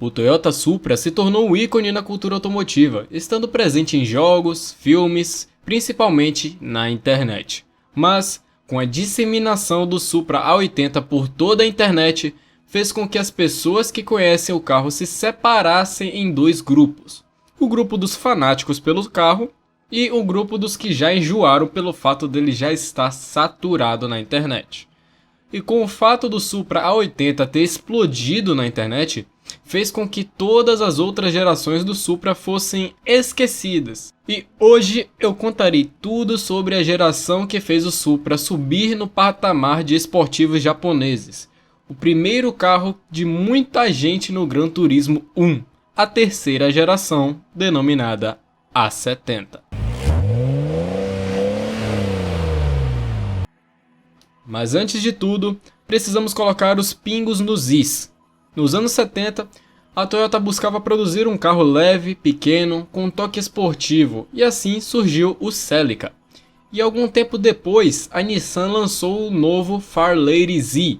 O Toyota Supra se tornou um ícone na cultura automotiva, estando presente em jogos, filmes, principalmente na internet. Mas, com a disseminação do Supra A80 por toda a internet, fez com que as pessoas que conhecem o carro se separassem em dois grupos. O grupo dos fanáticos pelo carro e o grupo dos que já enjoaram pelo fato dele já estar saturado na internet. E com o fato do Supra A80 ter explodido na internet, fez com que todas as outras gerações do Supra fossem esquecidas. E hoje eu contarei tudo sobre a geração que fez o Supra subir no patamar de esportivos japoneses. O primeiro carro de muita gente no Gran Turismo 1, a terceira geração, denominada A70. Mas antes de tudo, precisamos colocar os pingos nos is. Nos anos 70, a Toyota buscava produzir um carro leve, pequeno, com um toque esportivo, e assim surgiu o Celica. E algum tempo depois, a Nissan lançou o novo Fairlady Z,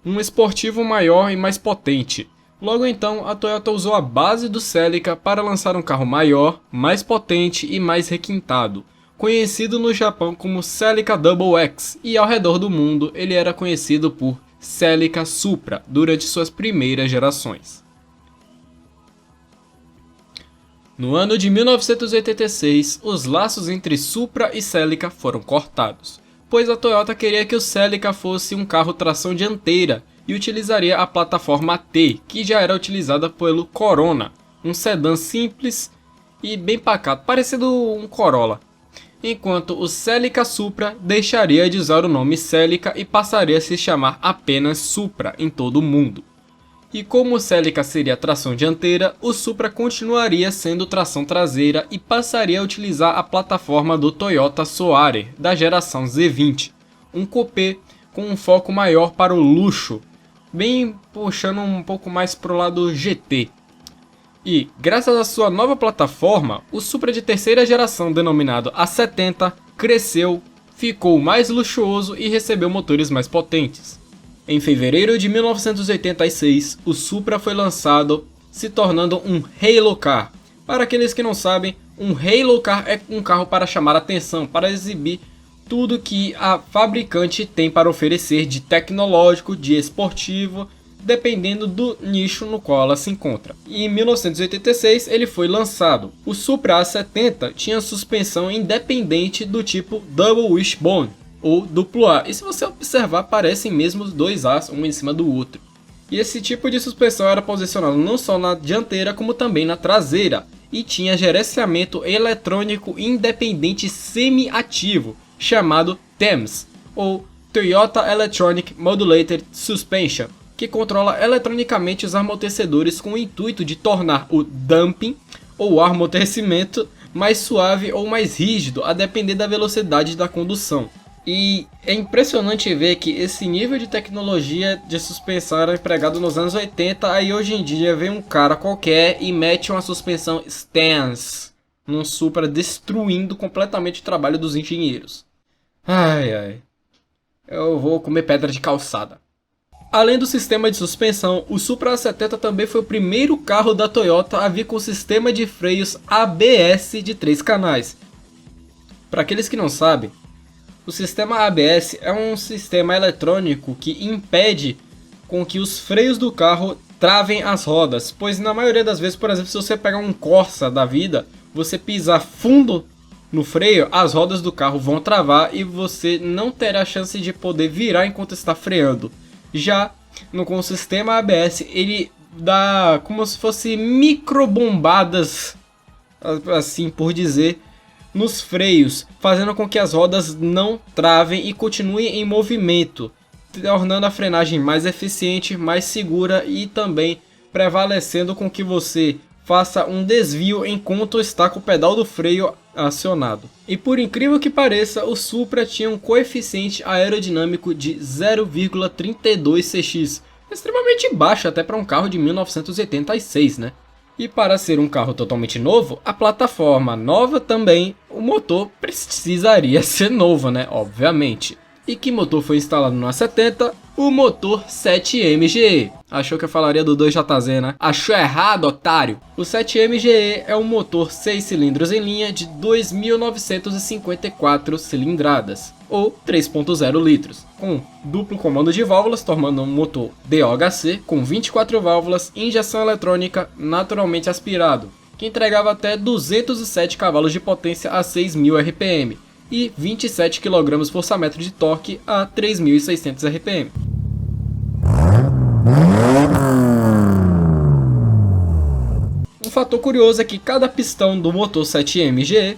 um esportivo maior e mais potente. Logo então, a Toyota usou a base do Celica para lançar um carro maior, mais potente e mais requintado, conhecido no Japão como Celica Double X, e ao redor do mundo ele era conhecido por Celica Supra durante suas primeiras gerações. No ano de 1986, os laços entre Supra e Celica foram cortados, pois a Toyota queria que o Celica fosse um carro tração dianteira e utilizaria a plataforma T, que já era utilizada pelo Corona, um sedã simples e bem pacato, parecido um Corolla. Enquanto o Celica Supra deixaria de usar o nome Celica e passaria a se chamar apenas Supra em todo o mundo. E como o Celica seria tração dianteira, o Supra continuaria sendo tração traseira e passaria a utilizar a plataforma do Toyota Soarer da geração Z20, um coupé com um foco maior para o luxo, bem puxando um pouco mais para o lado GT. E, graças à sua nova plataforma, o Supra de terceira geração denominado A70 cresceu, ficou mais luxuoso e recebeu motores mais potentes. Em fevereiro de 1986, o Supra foi lançado, se tornando um Halo Car. Para aqueles que não sabem, um Halo Car é um carro para chamar atenção, para exibir tudo que a fabricante tem para oferecer de tecnológico, de esportivo, dependendo do nicho no qual ela se encontra. E em 1986 ele foi lançado. O Supra A70 tinha suspensão independente do tipo Double Wishbone, ou duplo A, e se você observar parecem mesmo os dois As, um em cima do outro. E esse tipo de suspensão era posicionado não só na dianteira como também na traseira, e tinha gerenciamento eletrônico independente semi-ativo, chamado TEMS, ou Toyota Electronic Modulated Suspension, que controla eletronicamente os amortecedores com o intuito de tornar o damping ou amortecimento mais suave ou mais rígido, a depender da velocidade da condução. E é impressionante ver que esse nível de tecnologia de suspensão era empregado nos anos 80, aí hoje em dia vem um cara qualquer e mete uma suspensão stance num Supra, destruindo completamente o trabalho dos engenheiros. Ai, eu vou comer pedra de calçada. Além do sistema de suspensão, o Supra A70 também foi o primeiro carro da Toyota a vir com sistema de freios ABS de 3 canais. Para aqueles que não sabem, o sistema ABS é um sistema eletrônico que impede com que os freios do carro travem as rodas, pois na maioria das vezes, por exemplo, se você pegar um Corsa da vida, você pisar fundo no freio, as rodas do carro vão travar e você não terá chance de poder virar enquanto está freando. Já com o sistema ABS, ele dá como se fosse microbombadas, assim por dizer, nos freios, fazendo com que as rodas não travem e continuem em movimento, tornando a frenagem mais eficiente, mais segura e também prevalecendo com que você faça um desvio enquanto está com o pedal do freio acionado. E por incrível que pareça, o Supra tinha um coeficiente aerodinâmico de 0,32 cx, extremamente baixo até para um carro de 1986, né? E para ser um carro totalmente novo, a plataforma nova também, o motor precisaria ser novo, né? Obviamente. E que motor foi instalado no A70? O motor 7MGE. Achou que eu falaria do 2JZ, né? Achou errado, otário! O 7MGE é um motor 6 cilindros em linha de 2.954 cilindradas, ou 3.0 litros, com duplo comando de válvulas, formando um motor DOHC com 24 válvulas, injeção eletrônica naturalmente aspirado, que entregava até 207 cavalos de potência a 6.000 RPM e 27 kgfm de torque a 3.600 RPM. Um fator curioso é que cada pistão do motor 7MGE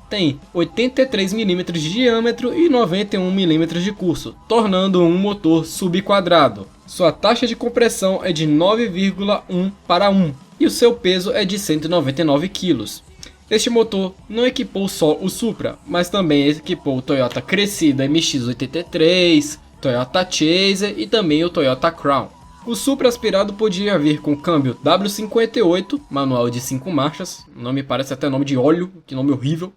tem 83 mm de diâmetro e 91 mm de curso, tornando um motor subquadrado. Sua taxa de compressão é de 9,1 para 1 e o seu peso é de 199 kg. Este motor não equipou só o Supra, mas também equipou o Toyota Cressida MX-83, Toyota Chaser e também o Toyota Crown. O Supra aspirado podia vir com câmbio W58, manual de 5 marchas, não me parece até nome de óleo, que nome horrível,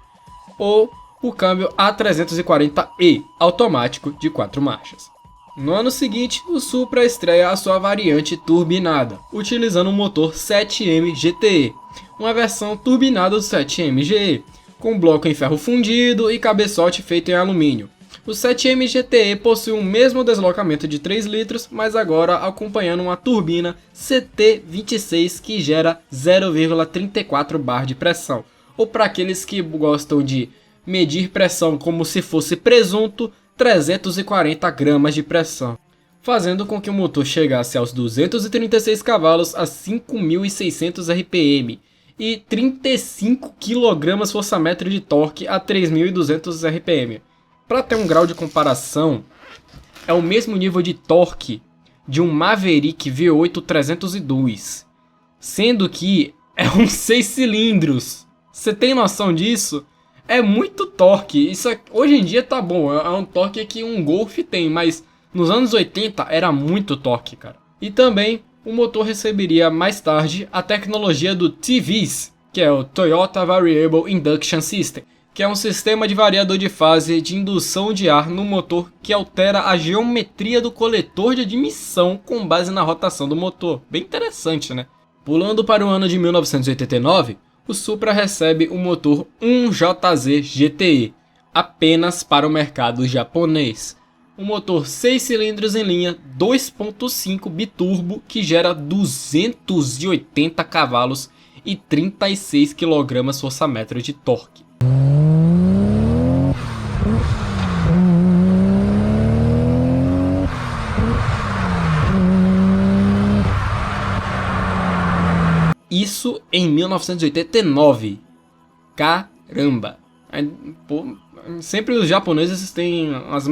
ou o câmbio A340e, automático de 4 marchas. No ano seguinte, o Supra estreia a sua variante turbinada, utilizando o motor 7M GTE, uma versão turbinada do 7MGE, com bloco em ferro fundido e cabeçote feito em alumínio. O 7M GTE possui o mesmo deslocamento de 3 litros, mas agora acompanhando uma turbina CT26 que gera 0,34 bar de pressão, ou para aqueles que gostam de medir pressão como se fosse presunto, 340 gramas de pressão, fazendo com que o motor chegasse aos 236 cavalos a 5.600 RPM e 35 kgfm de torque a 3.200 RPM. Para ter um grau de comparação, é o mesmo nível de torque de um Maverick V8 302, sendo que é um 6 cilindros. Você tem noção disso? É muito torque. Isso hoje em dia tá bom, é um torque que um Golf tem, mas nos anos 80 era muito torque, cara. E também o motor receberia mais tarde a tecnologia do TVS, que é o Toyota Variable Induction System, que é um sistema de variador de fase de indução de ar no motor que altera a geometria do coletor de admissão com base na rotação do motor. Bem interessante, né? Pulando para o ano de 1989, o Supra recebe o motor 1JZ GTE, apenas para o mercado japonês. Um motor 6 cilindros em linha 2.5 biturbo que gera 280 cavalos e 36 kgfm de torque. Isso em 1989. Caramba! Pô, sempre os japoneses têm os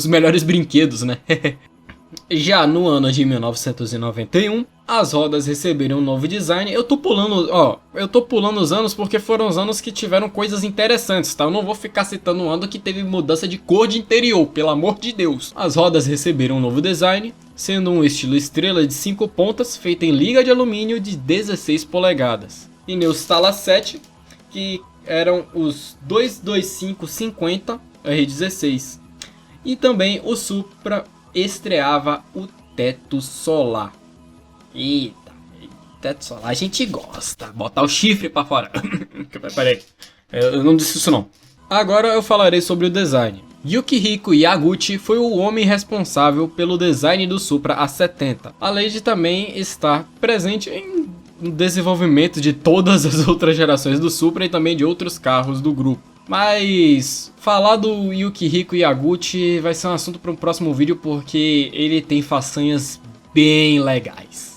melhores brinquedos, né? Já no ano de 1991, as rodas receberam um novo design. Eu tô pulando os anos porque foram os anos que tiveram coisas interessantes, tá? Eu não vou ficar citando um ano que teve mudança de cor de interior, pelo amor de Deus. As rodas receberam um novo design, sendo um estilo estrela de 5 pontas, feita em liga de alumínio de 16 polegadas. Pneus Tala 7, que eram os 225/50 R16. E também o Supra estreava o teto solar. Eita, teto solar a gente gosta. Botar o chifre pra fora. Peraí, eu não disse isso não. Agora eu falarei sobre o design. Yukihiko Yaguchi foi o homem responsável pelo design do Supra A70, além de também estar presente no desenvolvimento de todas as outras gerações do Supra e também de outros carros do grupo. Mas falar do Yukihiko Yaguchi vai ser um assunto para um próximo vídeo, porque ele tem façanhas bem legais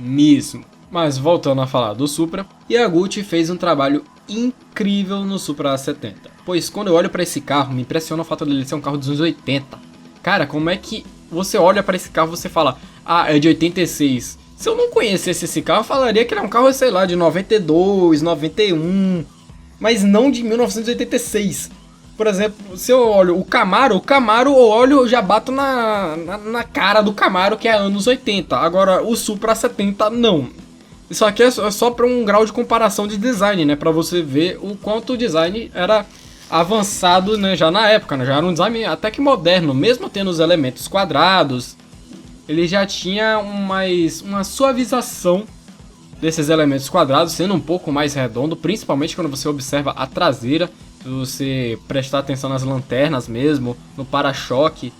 mesmo. Mas voltando a falar do Supra, Yaguchi fez um trabalho incrível no Supra A70, pois quando eu olho para esse carro, me impressiona o fato dele ser um carro dos anos 80. Cara, como é que você olha para esse carro e você fala, ah, é de 86. Se eu não conhecesse esse carro, eu falaria que ele é um carro, sei lá, de 92, 91, mas não de 1986. Por exemplo, se eu olho o Camaro eu olho e já bato na cara do Camaro, que é anos 80. Agora, o Supra 70, não. Isso aqui é só para um grau de comparação de design, né? Para você ver o quanto o design era avançado, né, já na época, né, já era um design até que moderno, mesmo tendo os elementos quadrados, ele já tinha uma suavização desses elementos quadrados, sendo um pouco mais redondo, principalmente quando você observa a traseira, se você prestar atenção nas lanternas mesmo, no para-choque.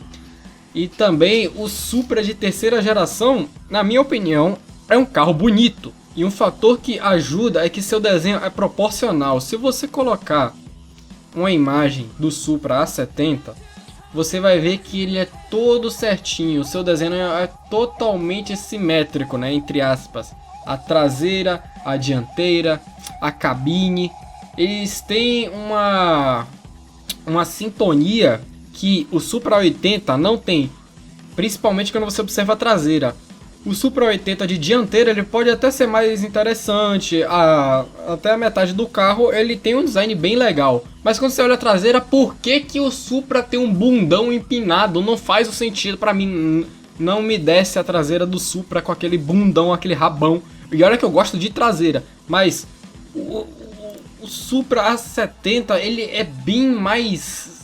E também o Supra de terceira geração, na minha opinião, é um carro bonito. E um fator que ajuda é que seu desenho é proporcional. Se você colocar uma imagem do Supra A70, você vai ver que ele é todo certinho. O seu desenho é totalmente simétrico, né, entre aspas. A traseira, a dianteira, a cabine, eles têm uma sintonia que o Supra 80 não tem, principalmente quando você observa a traseira. O Supra 80 de dianteira ele pode até ser mais interessante, até a metade do carro ele tem um design bem legal. Mas quando você olha a traseira, por que o Supra tem um bundão empinado? Não faz o sentido pra mim, não me desce a traseira do Supra com aquele bundão, aquele rabão. E olha que eu gosto de traseira, mas o Supra A70 ele é bem mais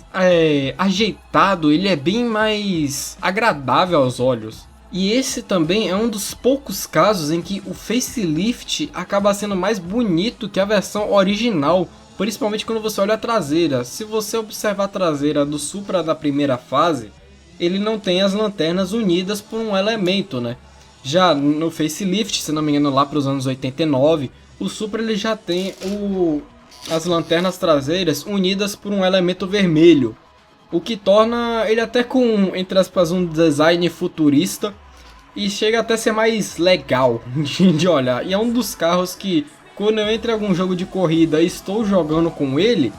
ajeitado, ele é bem mais agradável aos olhos. E esse também é um dos poucos casos em que o facelift acaba sendo mais bonito que a versão original, principalmente quando você olha a traseira. Se você observar a traseira do Supra da primeira fase, ele não tem as lanternas unidas por um elemento, né? Já no facelift, se não me engano, lá para os anos 89, o Supra ele já tem as lanternas traseiras unidas por um elemento vermelho, o que torna ele até com, entre aspas, um design futurista e chega até a ser mais legal de olhar. E é um dos carros que, quando eu entro em algum jogo de corrida e estou jogando com ele,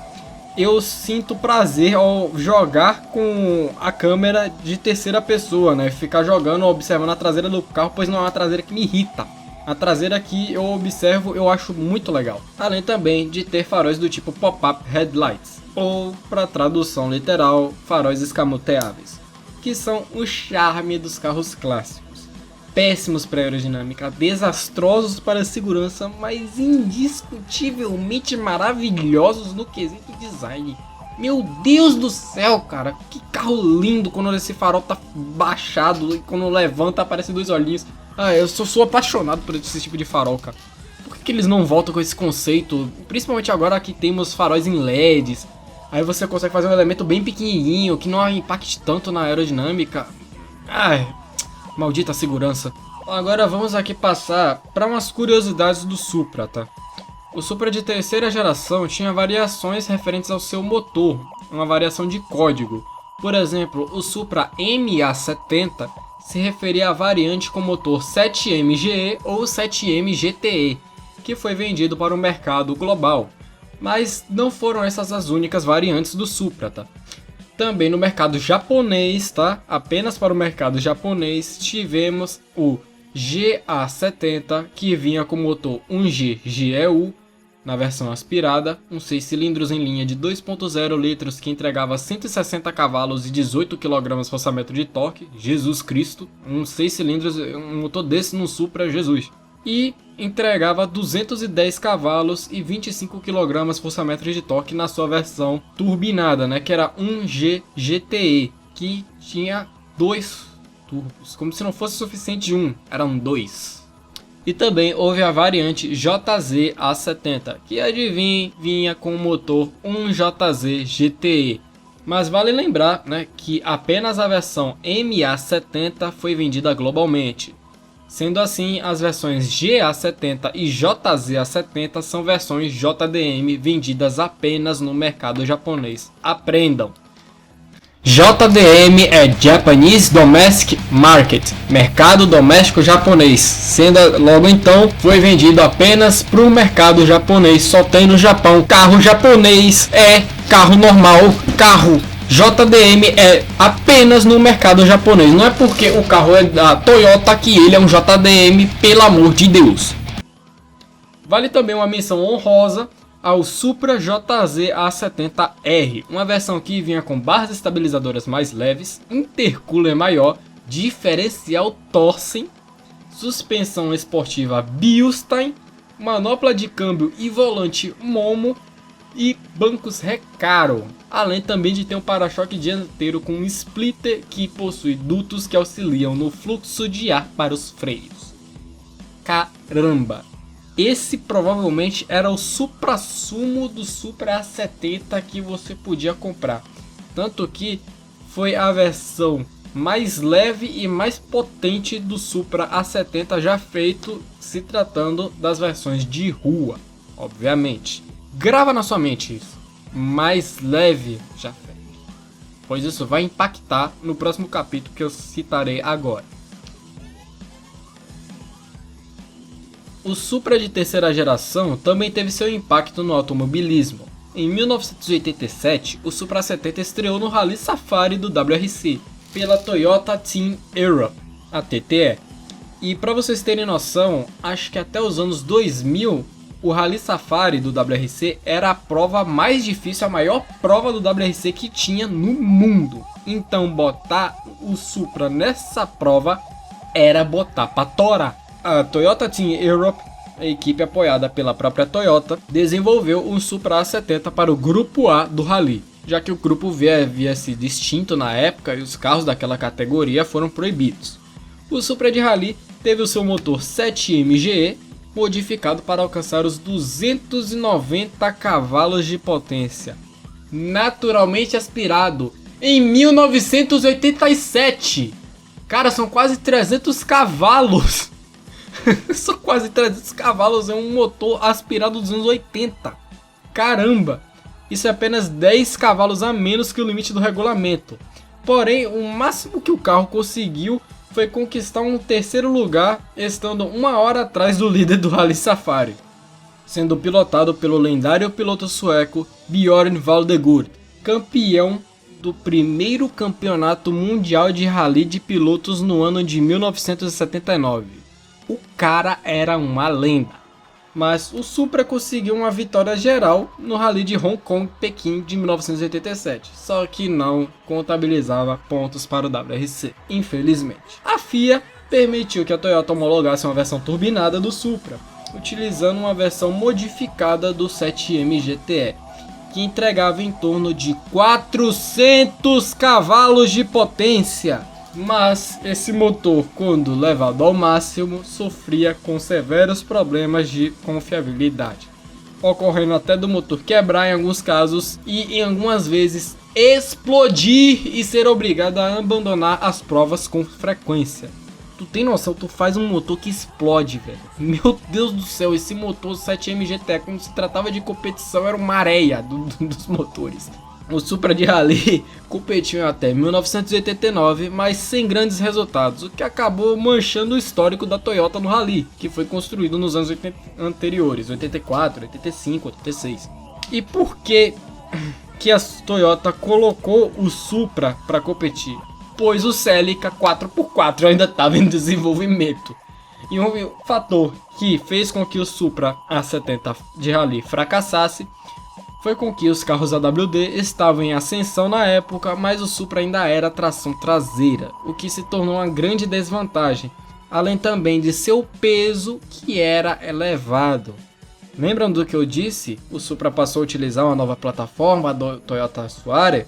eu sinto prazer ao jogar com a câmera de terceira pessoa, né? Ficar jogando, observando a traseira do carro, pois não é uma traseira que me irrita. A traseira que eu observo, eu acho muito legal. Além também de ter faróis do tipo pop-up headlights, ou, para tradução literal, faróis escamoteáveis, que são o charme dos carros clássicos. Péssimos para aerodinâmica, desastrosos para a segurança, mas indiscutivelmente maravilhosos no quesito design. Meu Deus do céu, cara, que carro lindo quando esse farol tá baixado e quando levanta aparece dois olhinhos. Eu sou apaixonado por esse tipo de farol, cara. Por que eles não voltam com esse conceito? Principalmente agora que temos faróis em LEDs. Aí você consegue fazer um elemento bem pequenininho, que não impacte tanto na aerodinâmica. Maldita segurança. Agora vamos aqui passar para umas curiosidades do Supra, tá? O Supra de terceira geração tinha variações referentes ao seu motor, uma variação de código. Por exemplo, o Supra MA70 se referia à variante com motor 7MGE ou 7MGTE, que foi vendido para o mercado global. Mas não foram essas as únicas variantes do Supra, tá? Também no mercado japonês, tá? Apenas para o mercado japonês, tivemos o GA70, que vinha com motor 1G GEU, na versão aspirada, 6 cilindros em linha de 2.0 litros que entregava 160 cavalos e 18 kgfm de torque. Jesus Cristo, 6 cilindros, um motor desse no Supra, Jesus. E entregava 210 cavalos e 25 kgfm de torque na sua versão turbinada, né, que era 1G GTE, que tinha 2 turbos, como se não fosse suficiente eram 2. E também houve a variante JZ A70, que adivinhe, vinha com o motor 1JZ GTE. Mas vale lembrar, né, que apenas a versão MA70 foi vendida globalmente. Sendo assim, as versões GA70 e JZA70 são versões JDM vendidas apenas no mercado japonês. Aprendam! JDM é Japanese Domestic Market, mercado doméstico japonês, sendo logo então foi vendido apenas para o mercado japonês. Só tem no Japão. Carro japonês é carro normal, carro JDM é apenas no mercado japonês. Não é porque o carro é da Toyota que ele é um JDM, pelo amor de Deus. Vale também uma menção honrosa ao Supra JZ A70R, uma versão que vinha com barras estabilizadoras mais leves, intercooler maior, diferencial Torsen, suspensão esportiva Bilstein, manopla de câmbio e volante Momo, e bancos Recaro, além também de ter um para-choque dianteiro com um splitter que possui dutos que auxiliam no fluxo de ar para os freios. Caramba! Esse provavelmente era o suprassumo do Supra A70 que você podia comprar, tanto que foi a versão mais leve e mais potente do Supra A70 já feito, se tratando das versões de rua, obviamente. Grava na sua mente isso, mais leve já feito, pois isso vai impactar no próximo capítulo que eu citarei agora. O Supra de terceira geração também teve seu impacto no automobilismo. Em 1987, o Supra A70 estreou no Rally Safari do WRC, pela Toyota Team Europe, a TTE. E para vocês terem noção, acho que até os anos 2000, o Rally Safari do WRC era a prova mais difícil, a maior prova do WRC que tinha no mundo. Então botar o Supra nessa prova era botar pra torar. A Toyota Team Europe, a equipe apoiada pela própria Toyota, desenvolveu um Supra A70 para o Grupo A do Rally, já que o Grupo V havia sido extinto na época e os carros daquela categoria foram proibidos. O Supra de Rally teve o seu motor 7MGE modificado para alcançar os 290 cavalos de potência, naturalmente aspirado em 1987. Cara, são quase 300 cavalos. São quase 300 cavalos em um motor aspirado dos anos 80. Caramba! Isso é apenas 10 cavalos a menos que o limite do regulamento. Porém, o máximo que o carro conseguiu foi conquistar um terceiro lugar, estando 1 hora atrás do líder do Rally Safari, sendo pilotado pelo lendário piloto sueco Björn Valdegård, campeão do primeiro campeonato mundial de rally de pilotos no ano de 1979. O cara era uma lenda. Mas o Supra conseguiu uma vitória geral no Rally de Hong Kong-Pequim de 1987, só que não contabilizava pontos para o WRC, infelizmente. A FIA permitiu que a Toyota homologasse uma versão turbinada do Supra, utilizando uma versão modificada do 7M GTE, que entregava em torno de 400 cavalos de potência. Mas esse motor, quando levado ao máximo, sofria com severos problemas de confiabilidade, ocorrendo até do motor quebrar em alguns casos e em algumas vezes explodir e ser obrigado a abandonar as provas com frequência. Tu tem noção, tu faz um motor que explode, velho. Meu Deus do céu, esse motor 7M GTE, quando se tratava de competição, era uma areia dos motores. O Supra de Rally competiu até 1989, mas sem grandes resultados, o que acabou manchando o histórico da Toyota no Rally, que foi construído nos anos anteriores, 84, 85, 86. E por que a Toyota colocou o Supra para competir? Pois o Celica 4x4 ainda estava em desenvolvimento. E um fator que fez com que o Supra A70 de Rally fracassasse foi com que os carros AWD estavam em ascensão na época, mas o Supra ainda era tração traseira, o que se tornou uma grande desvantagem, além também de seu peso, que era elevado. Lembram do que eu disse? O Supra passou a utilizar uma nova plataforma do Toyota Soares?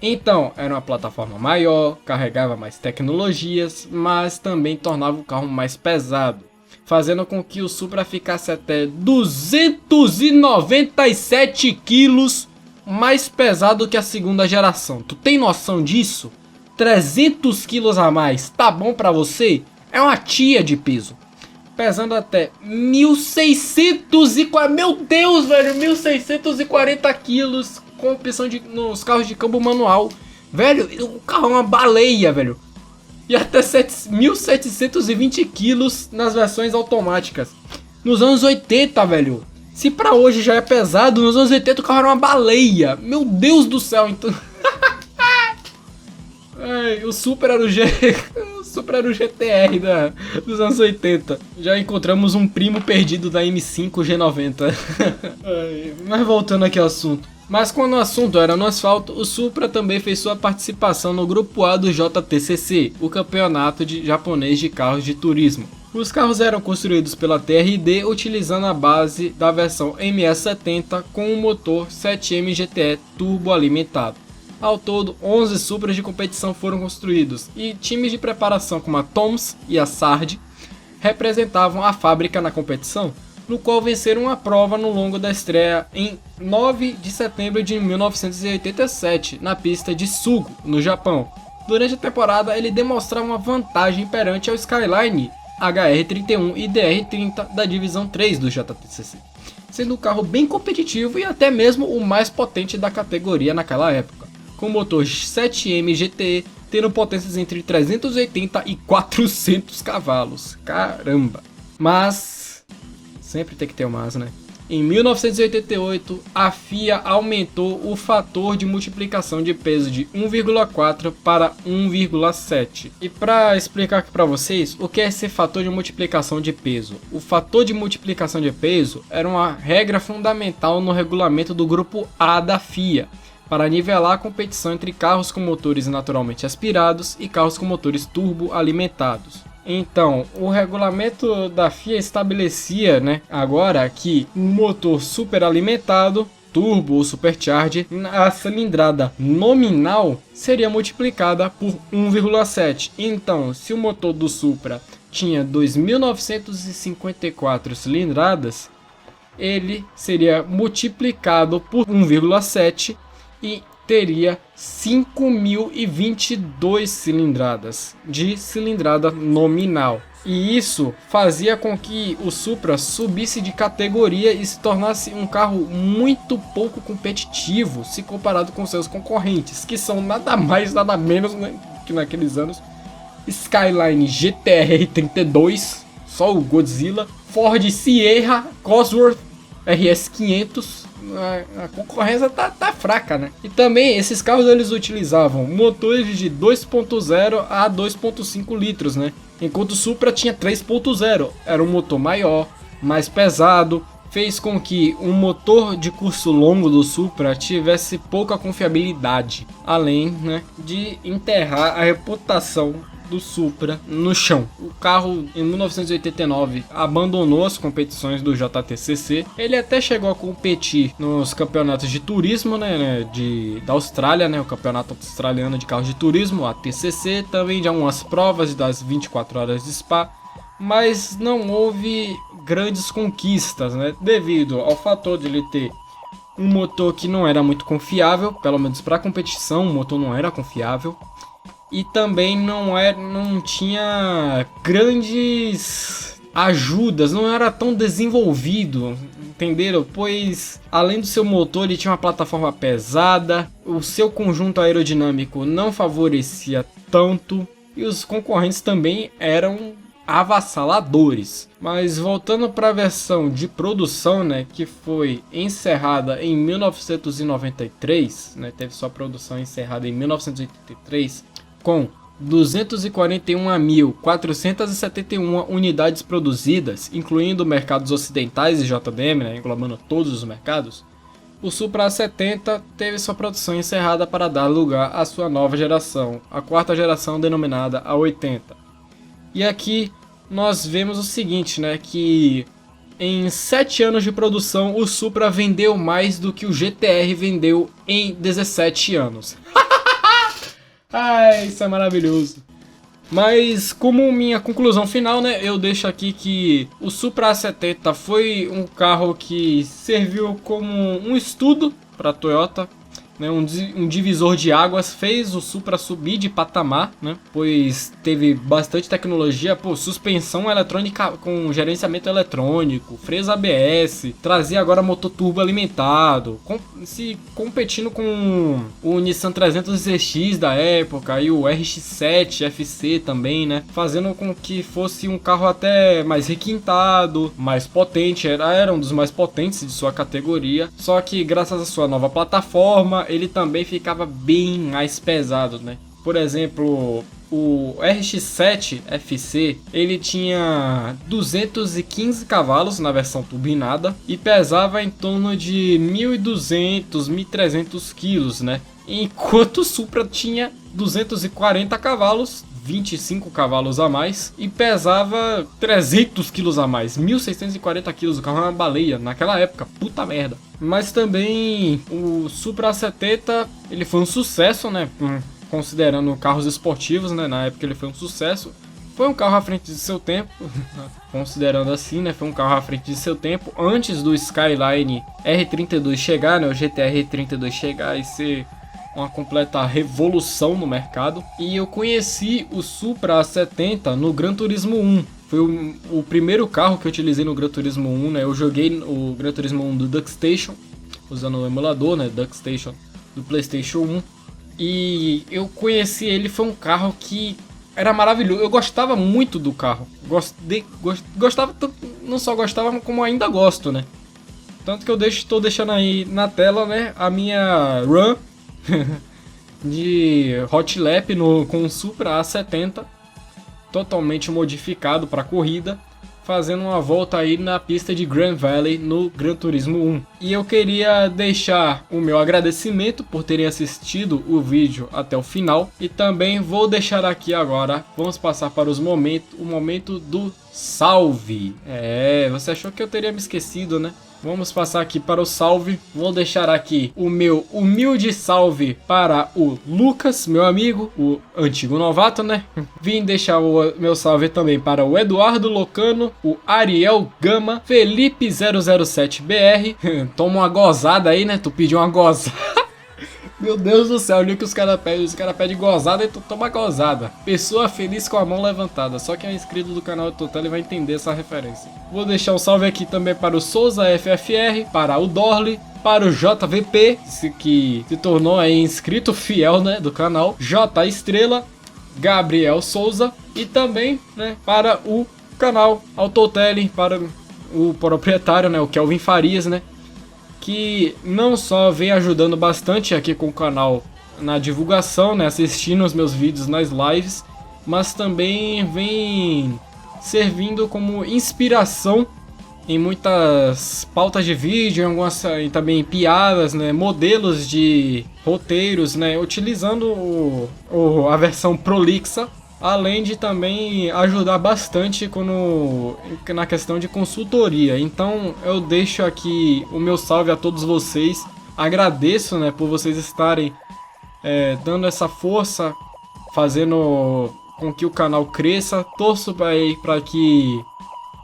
Então, era uma plataforma maior, carregava mais tecnologias, mas também tornava o carro mais pesado, fazendo com que o Supra ficasse até 297 quilos mais pesado que a segunda geração. Tu tem noção disso? 300 quilos a mais, tá bom pra você? É uma tia de peso. Pesando até 1.640... Meu Deus, velho, 1.640 quilos com opção nos carros de câmbio manual. Velho, o carro é uma baleia, velho. E até 1.720 quilos nas versões automáticas. Nos anos 80, velho. Se pra hoje já é pesado, nos anos 80 o carro era uma baleia. Meu Deus do céu, então... Ai, o Supra era o Supra era o GTR dos anos 80. Já encontramos um primo perdido da M5 G90. Mas voltando aqui ao assunto. Mas quando o assunto era no asfalto, o Supra também fez sua participação no Grupo A do JTCC, o campeonato japonês de carros de turismo. Os carros eram construídos pela TRD utilizando a base da versão MS70 com um motor 7M GTE turbo alimentado. Ao todo, 11 Supras de competição foram construídos e times de preparação como a Toms e a Sard representavam a fábrica na competição, no qual venceram a prova no longo da estreia em 9 de setembro de 1987, na pista de Sugo, no Japão. Durante a temporada, ele demonstrava uma vantagem perante ao Skyline HR31 e DR30 da divisão 3 do JTCC, sendo um carro bem competitivo e até mesmo o mais potente da categoria naquela época, com motor 7M GTE tendo potências entre 380 e 400 cavalos. Caramba! Mas sempre tem que ter mais, né? Em 1988, a FIA aumentou o fator de multiplicação de peso de 1,4 para 1,7. E para explicar aqui para vocês, o que é esse fator de multiplicação de peso? O fator de multiplicação de peso era uma regra fundamental no regulamento do Grupo A da FIA, para nivelar a competição entre carros com motores naturalmente aspirados e carros com motores turbo alimentados. Então, o regulamento da FIA estabelecia, agora que um motor superalimentado, turbo ou supercharger, a cilindrada nominal seria multiplicada por 1,7. Então, se o motor do Supra tinha 2.954 cilindradas, ele seria multiplicado por 1,7 e teria 5.022 cilindradas de cilindrada nominal. E isso fazia com que o Supra subisse de categoria e se tornasse um carro muito pouco competitivo se comparado com seus concorrentes, que são nada mais, nada menos, que naqueles anos Skyline GTR 32, só o Godzilla, Ford Sierra, Cosworth RS 500. A concorrência tá fraca, né? E também esses carros eles utilizavam motores de 2.0 a 2.5 litros, né? Enquanto o Supra tinha 3.0, era um motor maior, mais pesado, fez com que um motor de curso longo do Supra tivesse pouca confiabilidade, além, de enterrar a reputação do Supra no chão. O carro em 1989 abandonou as competições do JTCC. Ele até chegou a competir nos campeonatos de turismo, da Austrália, o campeonato australiano de carros de turismo, a TCC, também de algumas provas das 24 horas de Spa, mas não houve grandes conquistas, devido ao fator de ele ter um motor que não era muito confiável, pelo menos para competição, o motor não era confiável. E também não tinha grandes ajudas, não era tão desenvolvido, entenderam? Pois além do seu motor ele tinha uma plataforma pesada, o seu conjunto aerodinâmico não favorecia tanto e os concorrentes também eram avassaladores. Mas voltando para a versão de produção, que foi encerrada em 1993, teve sua produção encerrada em 1983, com 241.471 unidades produzidas, incluindo mercados ocidentais e JDM, englobando todos os mercados, o Supra A70 teve sua produção encerrada para dar lugar à sua nova geração, a quarta geração denominada A80. E aqui nós vemos o seguinte, que em 7 anos de produção o Supra vendeu mais do que o GTR vendeu em 17 anos. Ai, isso é maravilhoso. Mas como minha conclusão final, eu deixo aqui que o Supra A70 foi um carro que serviu como um estudo para a Toyota, um divisor de águas, fez o Supra subir de patamar, pois teve bastante tecnologia, suspensão eletrônica com gerenciamento eletrônico, freios ABS, trazia agora motor turbo alimentado, se competindo com o Nissan 300 ZX da época e o RX-7 FC também, fazendo com que fosse um carro até mais requintado, mais potente, era um dos mais potentes de sua categoria, só que graças à sua nova plataforma ele também ficava bem mais pesado, Por exemplo, o RX-7 FC, ele tinha 215 cavalos na versão turbinada e pesava em torno de 1.200, 1.300 quilos, né? Enquanto o Supra tinha 240 cavalos, 25 cavalos a mais, e pesava 300 quilos a mais, 1.640 quilos. O carro era uma baleia naquela época, puta merda. Mas também o Supra 70, ele foi um sucesso, né? Considerando carros esportivos, né? Na época ele foi um sucesso. Foi um carro à frente de seu tempo, considerando assim, né? Foi um carro à frente de seu tempo, antes do Skyline R32 chegar, né? O GTR R32 chegar e ser uma completa revolução no mercado. E eu conheci o Supra 70 no Gran Turismo 1. Foi o primeiro carro que eu utilizei no Gran Turismo 1, né? Eu joguei o Gran Turismo 1 do DuckStation, usando o emulador, né? DuckStation do PlayStation 1. E eu conheci ele, foi um carro que era maravilhoso. Eu gostava muito do carro. Gostava, não só gostava, como ainda gosto, né? Tanto que eu estou deixando aí na tela, né? A minha run de Hot Lap com o Supra A70 totalmente modificado para corrida, fazendo uma volta aí na pista de Grand Valley no Gran Turismo 1. E eu queria deixar o meu agradecimento por terem assistido o vídeo até o final, e também vou deixar aqui agora, vamos passar para o momento do salve. Você achou que eu teria me esquecido, né? Vamos passar aqui para o salve. Vou deixar aqui o meu humilde salve para o Lucas, meu amigo, o antigo novato, né? Vim deixar o meu salve também para o Eduardo Locano, o Ariel Gama, Felipe 007BR. Toma uma gozada aí, né? Tu pediu uma gozada. Meu Deus do céu, olha o que os caras pedem. Os caras pedem gozada e tu toma gozada. Pessoa feliz com a mão levantada. Só quem é inscrito do canal Total vai entender essa referência. Vou deixar um salve aqui também para o Souza FFR, para o Dorley, para o JVP, que se tornou aí inscrito fiel, né, do canal, J Estrela, Gabriel Souza, e também, né, para o canal Autotele, para o proprietário, né, o Kelvin Farias, né, que não só vem ajudando bastante aqui com o canal na divulgação, né, assistindo os meus vídeos nas lives, mas também vem servindo como inspiração em muitas pautas de vídeo, em algumas e também piadas, né, modelos de roteiros, né, utilizando a versão prolixa, além de também ajudar bastante na questão de consultoria. Então eu deixo aqui o meu salve a todos vocês, agradeço, né, por vocês estarem dando essa força, fazendo com que o canal cresça, torço para que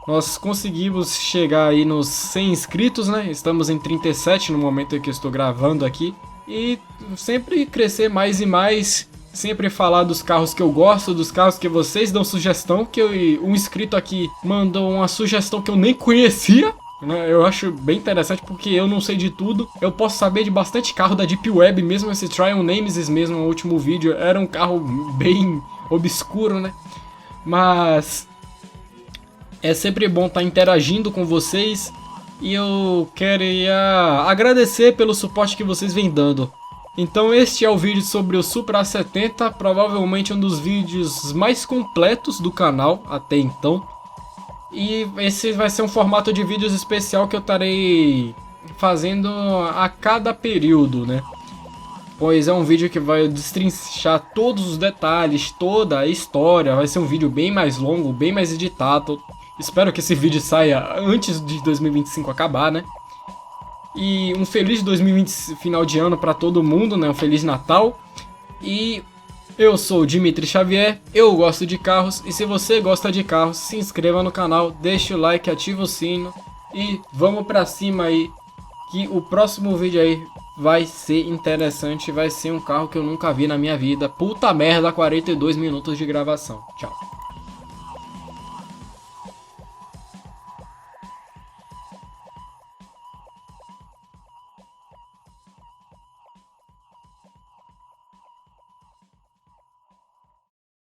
nós conseguimos chegar aí nos 100 inscritos, né? Estamos em 37 no momento em que eu estou gravando aqui. E sempre crescer mais e mais, sempre falar dos carros que eu gosto, dos carros que vocês dão sugestão, um inscrito aqui mandou uma sugestão que eu nem conhecia, né? Eu acho bem interessante porque eu não sei de tudo. Eu posso saber de bastante carro da Deep Web, mesmo esse Trial Nemesis mesmo no último vídeo, era um carro bem obscuro, né? Mas é sempre bom estar interagindo com vocês e eu queria agradecer pelo suporte que vocês vêm dando. Então este é o vídeo sobre o Supra A70, provavelmente um dos vídeos mais completos do canal até então. E esse vai ser um formato de vídeos especial que eu estarei fazendo a cada período, né? Pois é um vídeo que vai destrinchar todos os detalhes, toda a história. Vai ser um vídeo bem mais longo, bem mais editado. Espero que esse vídeo saia antes de 2025 acabar, né? E um feliz 2020 final de ano para todo mundo, né? Um feliz Natal. E eu sou o Dimitri Xavier, eu gosto de carros. E se você gosta de carros, se inscreva no canal, deixa o like, ativa o sino. E vamos pra cima aí, que o próximo vídeo aí vai ser interessante. Vai ser um carro que eu nunca vi na minha vida. Puta merda, 42 minutos de gravação. Tchau.